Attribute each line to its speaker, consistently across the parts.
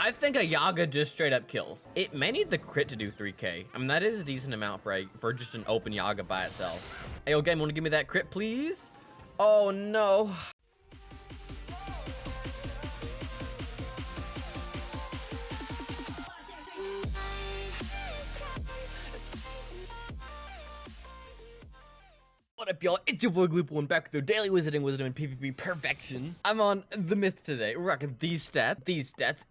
Speaker 1: I think a Yaga just straight up kills. It may need the crit to do 3k. I mean, that is a decent amount for just an open Yaga by itself. Hey, yo, game, wanna give me that crit, please? Oh, no. What up, y'all? It's your boy Gloop1 back with your daily wizarding and PvP perfection. I'm on the myth today. We're rocking these stats,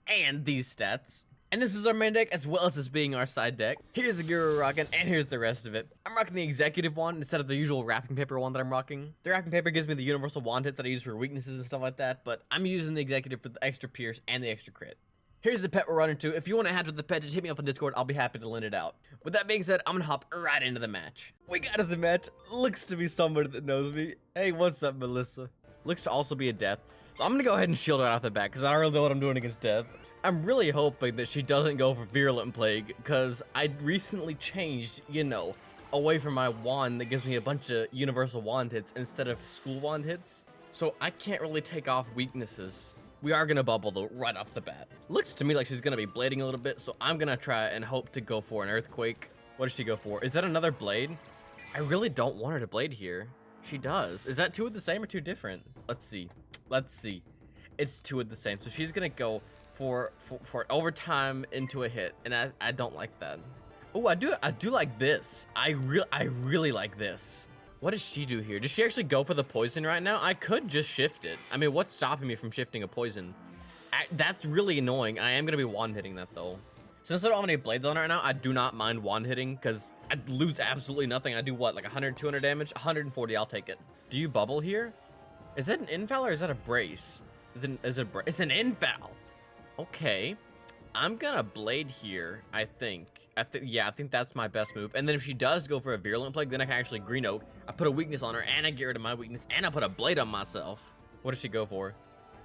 Speaker 1: and these stats. And this is our main deck as well as this being our side deck. Here's the gear we're rocking, and here's the rest of it. I'm rocking the executive wand instead of the usual wrapping paper one that I'm rocking. The wrapping paper gives me the universal wand hits that I use for weaknesses and stuff like that, but I'm using the executive for the extra pierce and the extra crit. Here's the pet we're running to. If you want to hatch with the pet, just hit me up on Discord. I'll be happy to lend it out. With that being said, I'm gonna hop right into the match. We got us a match. Looks to be somebody that knows me. Hey, what's up, Melissa? Looks to also be a death. So I'm gonna go ahead and shield her out the back because I don't really know what I'm doing against death. I'm really hoping that she doesn't go for Virulent Plague because I recently changed, you know, away from my wand that gives me a bunch of universal wand hits instead of school wand hits. So I can't really take off weaknesses. We are gonna bubble though right off the bat. Looks to me like she's gonna be blading a little bit, so I'm gonna try and hope to go for an earthquake. What does she go for? Is that another blade? I really don't want her to blade here. She does. Is that two of the same or two different? Let's see. Let's see. It's two of the same. So she's gonna go for overtime into a hit, and I don't like that. Oh, I do like this. I really like this. What does she do here? Does she actually go for the poison right now? I could just shift it. I mean, what's stopping me from shifting a poison? That's really annoying. I am going to be wand hitting that though. Since I don't have any blades on right now, I do not mind wand hitting because I lose absolutely nothing. I do what, like 100, 200 damage? 140, I'll take it. Do you bubble here? Is that an infoul or is that a brace? It's an infoul. Okay. I'm gonna blade here, I think. Yeah, I think that's my best move. And then if she does go for a Virulent Plague, then I can actually Green Oak. I put a weakness on her, and I get rid of my weakness, and I put a blade on myself. What does she go for?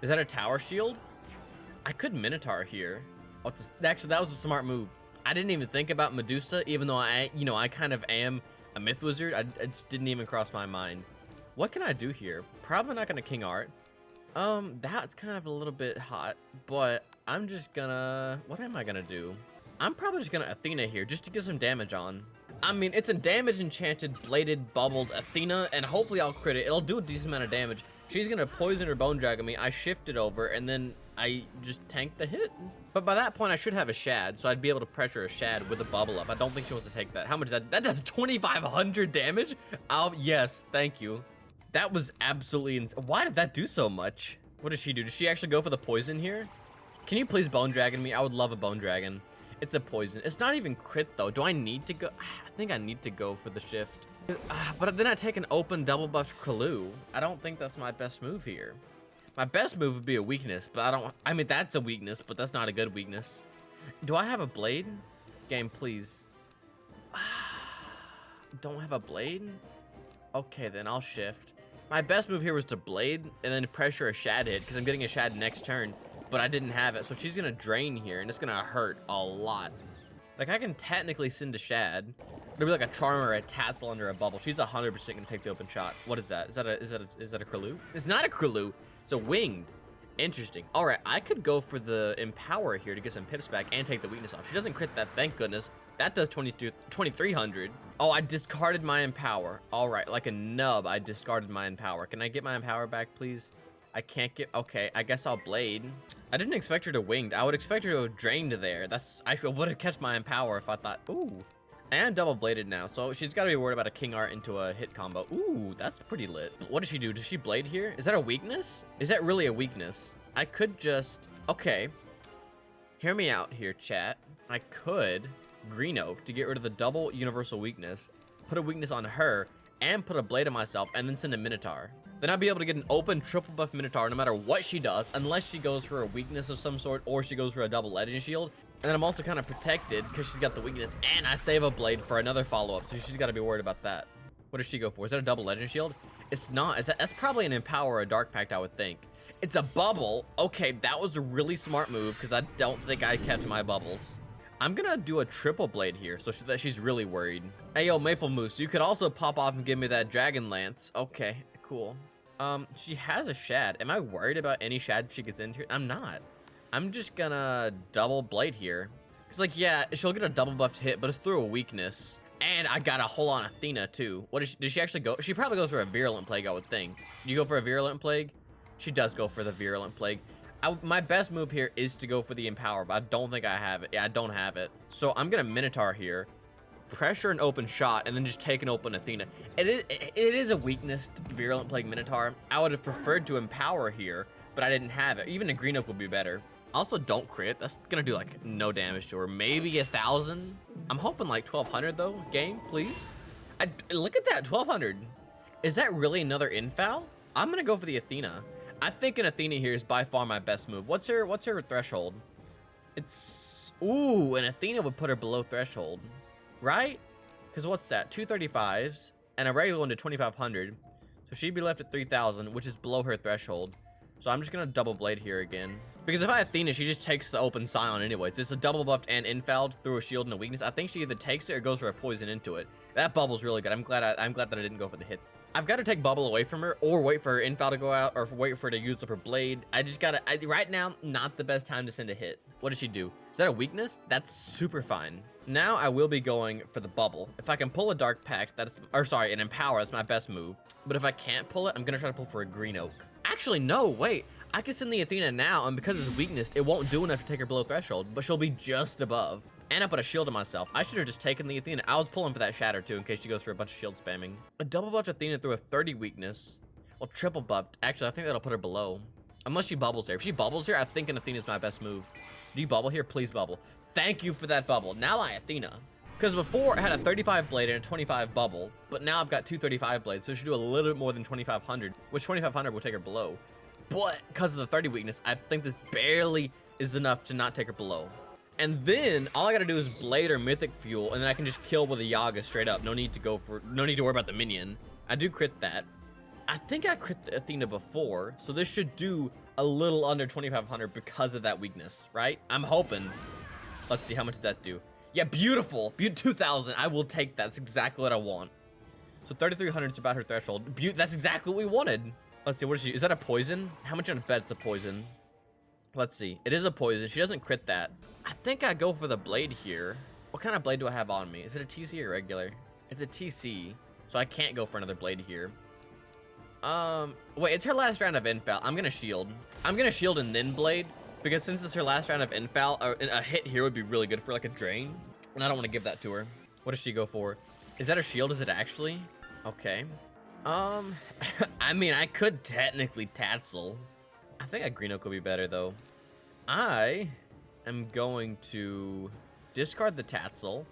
Speaker 1: Is that a Tower Shield? I could Minotaur here. Oh, actually, that was a smart move. I didn't even think about Medusa, even though I kind of am a Myth Wizard. It just didn't even cross my mind. What can I do here? Probably not gonna King Art. That's kind of a little bit hot, but I'm just gonna... What am I gonna do? I'm probably just gonna Athena here, just to get some damage on. I mean, it's a damage enchanted, bladed, bubbled Athena, and hopefully I'll crit it. It'll do a decent amount of damage. She's gonna poison or bone dragon me. I shift it over, and then I just tank the hit. But by that point, I should have a Shad, so I'd be able to pressure a Shad with a bubble up. I don't think she wants to take that. How much is that? That does 2,500 damage? Oh, yes, thank you. That was absolutely insane. Why did that do so much? What does she do? Does she actually go for the poison here? Can you please bone dragon me? I would love a bone dragon. It's a poison. It's not even crit though. Do I need to go? I think I need to go for the shift. But then I take an open double buff Kalu. I don't think that's my best move here. My best move would be a weakness, but I mean, that's a weakness, but that's not a good weakness. Do I have a blade? Game, please. Don't have a blade? Okay, then I'll shift. My best move here was to blade and then pressure a Shad hit because I'm getting a Shad next turn, but I didn't have it. So she's going to drain here and it's going to hurt a lot. Like I can technically send a Shad. It'll be like a Charmer or a Tassel under a bubble. She's 100% going to take the open shot. What is that? Is that a Krulu? It's not a Krulu. It's a winged. Interesting. All right, I could go for the Empower here to get some pips back and take the weakness off. She doesn't crit that, thank goodness. That does 2,300. Oh, I discarded my Empower. All right, like a nub, I discarded my Empower. Can I get my Empower back, please? I can't get... Okay, I guess I'll Blade. I didn't expect her to Winged. I would expect her to have drained there. I would have kept my Empower if I thought... Ooh. I am double bladed now, so she's got to be worried about a King Art into a hit combo. Ooh, that's pretty lit. What does she do? Does she Blade here? Is that a weakness? Is that really a weakness? I could just... Okay. Hear me out here, chat. I could... Green Oak to get rid of the double universal weakness, put a weakness on her, and put a blade on myself, and then send a Minotaur. Then I'll be able to get an open triple buff Minotaur no matter what she does, unless she goes for a weakness of some sort, or she goes for a double legend shield. And then I'm also kind of protected, because she's got the weakness, and I save a blade for another follow-up, so she's got to be worried about that. What does she go for? Is that a double legend shield? It's not. That's probably an Empower or a Dark Pact, I would think. It's a bubble. Okay, that was a really smart move, because I don't think I kept my bubbles. I'm gonna do a triple blade here so that she's really worried. Hey, yo, Maple Moose, you could also pop off and give me that Dragon Lance. Okay, cool. She has a Shad. Am I worried about any Shad she gets into? I'm not. I'm just gonna double blade here. Cause like, yeah, she'll get a double buffed hit, but it's through a weakness. And I got a hole on Athena too. What did she actually go? She probably goes for a virulent plague, I would think. Do you go for a virulent plague? She does go for the virulent plague. My best move here is to go for the empower, but I don't think I have it. Yeah, I don't have it. So I'm gonna Minotaur here, pressure an open shot, and then just take an open Athena. It is a weakness to virulent plague Minotaur. I would have preferred to empower here, but I didn't have it. Even a green oak would be better. Also, don't crit. That's gonna do like no damage to her. Maybe 1,000. I'm hoping like 1,200 though. Game, please. Look at that, 1,200. Is that really another infoul? I'm gonna go for the Athena. I think an Athena here is by far my best move. What's her threshold? It's, ooh, an Athena would put her below threshold, right? Because what's that? 235s and a regular one to 2,500. So she'd be left at 3,000, which is below her threshold. So I'm just gonna double blade here again. Because if I Athena, she just takes the open Scion anyways. It's a double buffed and infouled through a shield and a weakness. I think she either takes it or goes for a poison into it. That bubble's really good. I'm glad that I didn't go for the hit. I've got to take bubble away from her, or wait for her infoul to go out, or wait for her to use up her blade. I just gotta, right now, not the best time to send a hit. What does she do? Is that a weakness? That's super fine. Now I will be going for the bubble. If I can pull a Dark Pact, an empower, that's my best move. But if I can't pull it, I'm gonna try to pull for a green oak. Actually, no, wait. I can send the Athena now, and because it's weakness, it won't do enough to take her below threshold, but she'll be just above. And I put a shield on myself. I should have just taken the Athena. I was pulling for that shatter too, in case she goes for a bunch of shield spamming. A double buffed Athena through a 30 weakness. Well, triple buffed. Actually, I think that'll put her below. Unless she bubbles here. If she bubbles here, I think an Athena is my best move. Do you bubble here? Please bubble. Thank you for that bubble. Now I Athena. Because before, I had a 35 blade and a 25 bubble, but now I've got two 35 blades, so she should do a little bit more than 2,500, which 2,500 will take her below. But because of the 30 weakness, I think this barely is enough to not take her below. And then all I gotta do is blade or mythic fuel, and then I can just kill with a Yaga straight up. No need to worry about the minion. I do crit that. I think I crit the Athena before, so this should do a little under 2,500 because of that weakness, right? I'm hoping. Let's see, how much does that do? Yeah, beautiful. 2,000. I will take that. That's exactly what I want. So 3,300 is about her threshold. That's exactly what we wanted. Let's see, what is she? Is that a poison? How much on a bet it's a poison? Let's see. It is a poison. She doesn't crit that. I think I go for the blade here. What kind of blade do I have on me? Is it a TC or regular? It's a TC, so I can't go for another blade here. Wait, it's her last round of infoul. I'm gonna shield. I'm gonna shield and then blade, because since it's her last round of infoul, a hit here would be really good for like a drain, and I don't want to give that to her. What does she go for? Is that a shield? Is it actually? Okay. I mean, I could technically Tatsel. I think a green oak will be better though. I am going to discard the Tatsel.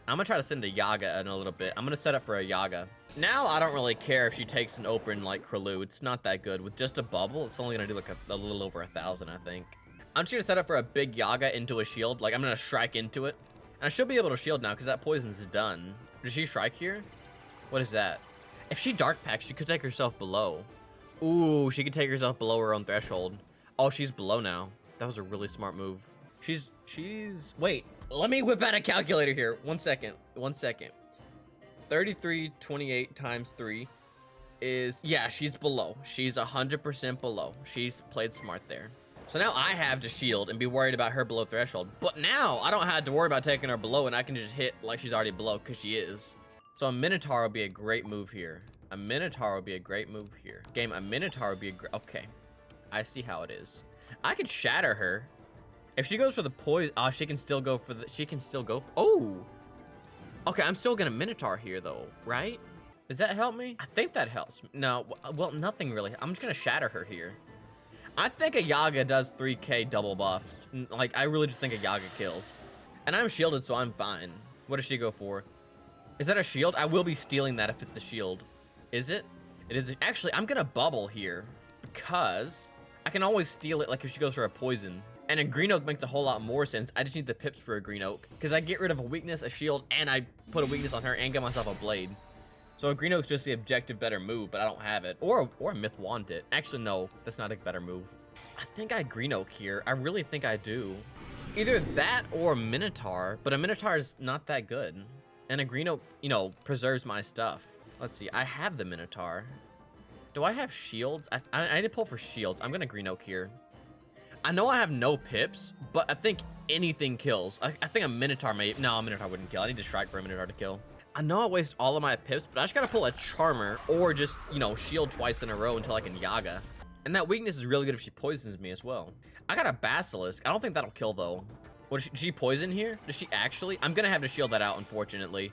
Speaker 1: I'm gonna try to send a Yaga in a little bit. I'm gonna set up for a Yaga. Now I don't really care if she takes an open like Krulu. It's not that good. With just a bubble, it's only gonna do like a little over 1,000, I think. I'm just gonna set up for a big Yaga into a shield. Like I'm gonna strike into it. And I should be able to shield now because that poison's done. Does she strike here? What is that? If she Dark Packs, she could take herself below. Ooh, she could take herself below her own threshold. Oh, she's below now. That was a really smart move. Wait, let me whip out a calculator here. 1 second. 3328 times 3 is, yeah, she's below. She's 100% below. She's played smart there. So now I have to shield and be worried about her below threshold. But now I don't have to worry about taking her below, and I can just hit like she's already below because she is. So a Minotaur would be a great move here. A Minotaur would be a great move here. Game, a Minotaur would be a great, okay. I see how it is. I could shatter her. If she goes for the poison, she can still go for oh. Okay, I'm still gonna Minotaur here though, right? Does that help me? I think that helps. No, well, nothing really. I'm just gonna shatter her here. I think a Yaga does 3k double buffed. Like, I really just think a Yaga kills. And I'm shielded, so I'm fine. What does she go for? Is that a shield? I will be stealing that if it's a shield. Is it? It is. Actually, I'm gonna bubble here because I can always steal it like if she goes for a poison. And a green oak makes a whole lot more sense. I just need the pips for a green oak because I get rid of a weakness, a shield, and I put a weakness on her and get myself a blade. So a green oak's just the objective better move, but I don't have it. Or a myth want it. Actually, no, that's not a better move. I think I green oak here. I really think I do. Either that or a Minotaur, but a Minotaur is not that good. And a green oak, you know, preserves my stuff. Let's see, I have the Minotaur. Do I have shields? I need to pull for shields. I'm gonna green oak here. I know I have no pips, but I think anything kills. I think a Minotaur may, no, a Minotaur wouldn't kill. I need to strike for a Minotaur to kill. I know I waste all of my pips, but I just gotta pull a Charmer or just, you know, shield twice in a row until I can Yaga. And that weakness is really good if she poisons me as well. I got a Basilisk. I don't think that'll kill though. What, did she poison here? Does she actually? I'm gonna have to shield that out, unfortunately.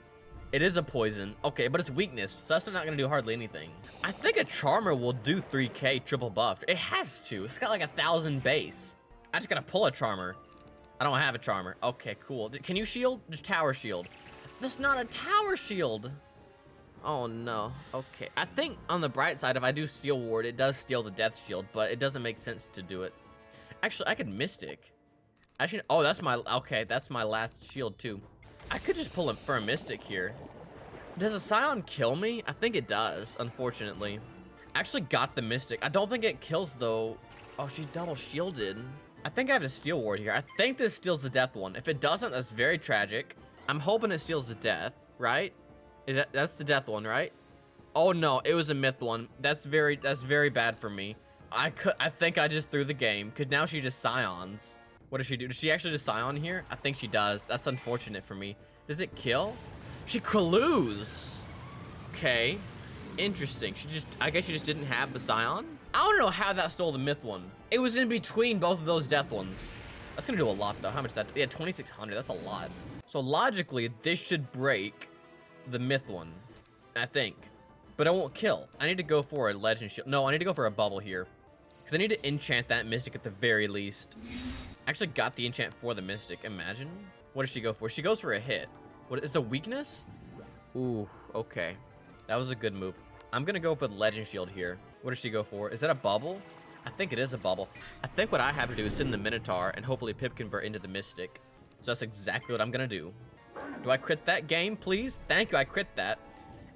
Speaker 1: It is a poison. Okay, but it's weakness, so that's not gonna do hardly anything. I think a Charmer will do 3k triple buffed. It has to. It's got like 1,000 base. I just gotta pull a Charmer. I don't have a Charmer. Okay, cool. Can you shield? Just tower shield. That's not a tower shield. Oh no. Okay. I think on the bright side, if I do Steel Ward, it does steal the Death Shield, but it doesn't make sense to do it. Actually, I could Mystic. Actually, oh, that's my, okay, that's my last shield too. I could just pull him for a Mystic here. Does a Scion kill me? I think it does, unfortunately. I actually got the Mystic. I don't think it kills though. Oh, she's double shielded. I think I have a Steel Ward here. I think this steals the death one. If it doesn't, that's very tragic. I'm hoping it steals the death, right? That's the death one, right? Oh no, it was a myth one. That's very bad for me. I think I just threw the game because now she just Scions. What does she do? Does she actually just Scion here? I think she does. That's unfortunate for me. Does it kill? She Clues. Okay. Interesting. I guess she just didn't have the Scion? I don't know how that stole the myth one. It was in between both of those death ones. That's gonna do a lot though. How much is that? Yeah, 2,600. That's a lot. So logically, this should break the myth one, I think. But it won't kill. I need to go for a legend shield. No, I need to go for a bubble here. Because I need to enchant that Mystic at the very least. I actually got the enchant for the Mystic. Imagine. What does she go for? She goes for a hit. What is the weakness? Ooh, okay. That was a good move. I'm gonna go for the legend shield here. What does she go for? Is that a bubble? I think it is a bubble. I think what I have to do is send the Minotaur and hopefully Pip convert into the Mystic. So that's exactly what I'm gonna do. Do I crit that game, please? Thank you, I crit that.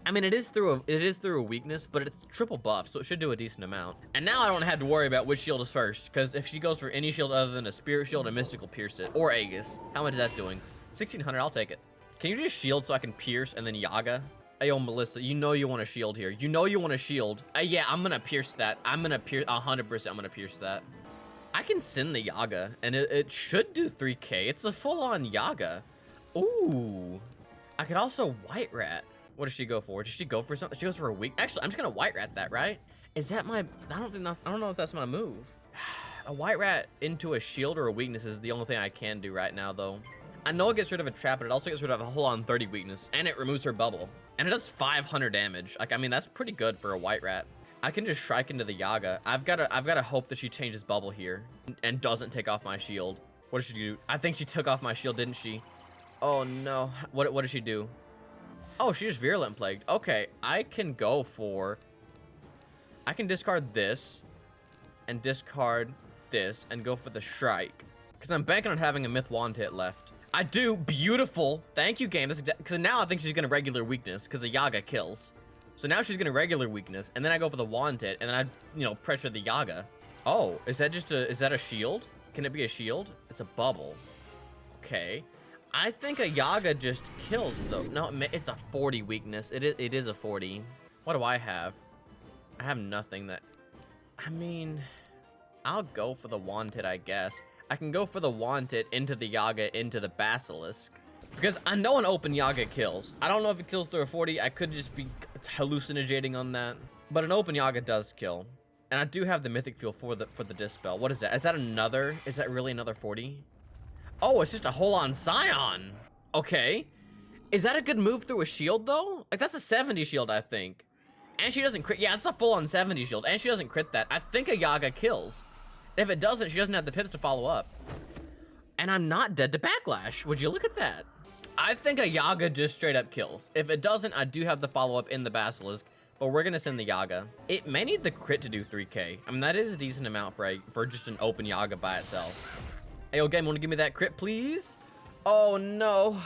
Speaker 1: I mean, it is through a weakness, but it's triple buff, so it should do a decent amount. And now I don't have to worry about which shield is first, because if she goes for any shield other than a Spirit Shield, a Mystic will pierce it. Or Aegis. How much is that doing? 1,600, I'll take it. Can you just shield so I can pierce and then Yaga? Ayo, Melissa, you know you want to shield here. You know you want to shield. Yeah, I'm gonna pierce that. I'm gonna pierce, 100% I'm gonna pierce that. I can send the Yaga, and it should do 3k. It's a full-on Yaga. Ooh. I could also White Rat. What does she go for? Does she go for something? She goes for a weak. Actually, I'm just gonna White Rat that, right? Is that my? I don't know if that's my move. A White Rat into a shield or a weakness is the only thing I can do right now, though. I know it gets rid of a trap, but it also gets rid of a whole on 30 weakness, and it removes her bubble, and it does 500 damage. Like, I mean, that's pretty good for a White Rat. I can just Shrike into the Yaga. I've gotta hope that she changes bubble here and doesn't take off my shield. What did she do? I think she took off my shield, didn't she? Oh no. What did she do? Oh, she just Virulent Plagued. Okay, I can discard this and discard this and go for the Shrike. Because I'm banking on having a Myth Wand hit left. I do. Beautiful. Thank you, game. Because now I think she's going to regular weakness because the Yaga kills. So now she's going to regular weakness, and then I go for the Wand hit, and then I, pressure the Yaga. Oh, is that a shield? Can it be a shield? It's a bubble. Okay. I think a Yaga just kills, though. No, it's a 40 weakness. It is a 40. What do I have? I have nothing that... I mean... I'll go for the Wand hit, I guess. I can go for the Wand hit into the Yaga into the Basilisk. Because I know an open Yaga kills. I don't know if it kills through a 40. I could just be hallucinating on that. But an open Yaga does kill. And I do have the Mythic Fuel for the Dispel. What is that? Is that really another 40? Oh, it's just a whole-on Scion. Okay. Is that a good move through a shield, though? Like, that's a 70 shield, I think. And she doesn't crit. Yeah, it's a full-on 70 shield. And she doesn't crit that. I think a Yaga kills. If it doesn't, she doesn't have the pips to follow up. And I'm not dead to Backlash. Would you look at that? I think a Yaga just straight up kills. If it doesn't, I do have the follow-up in the Basilisk. But we're going to send the Yaga. It may need the crit to do 3k. I mean, that is a decent amount for just an open Yaga by itself. Hey, yo, game, want to give me that crit, please? Oh, no.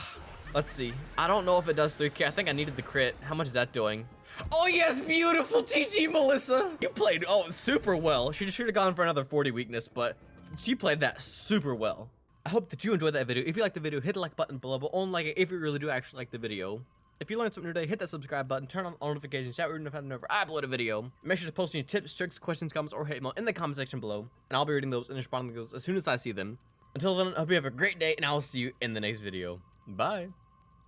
Speaker 1: Let's see. I don't know if it does 3k. I think I needed the crit. How much is that doing? Oh, yes, beautiful TG, Melissa. You played, super well. She should have gone for another 40 weakness, but she played that super well. I hope that you enjoyed that video. If you liked the video, hit the like button below, but only like it if you really do actually like the video. If you learned something today, hit that subscribe button, turn on all notifications, shout notified whenever I upload a video. Make sure to post any tips, tricks, questions, comments, or hate mail in the comment section below, and I'll be reading those and responding to those as soon as I see them. Until then, I hope you have a great day, and I will see you in the next video. Bye.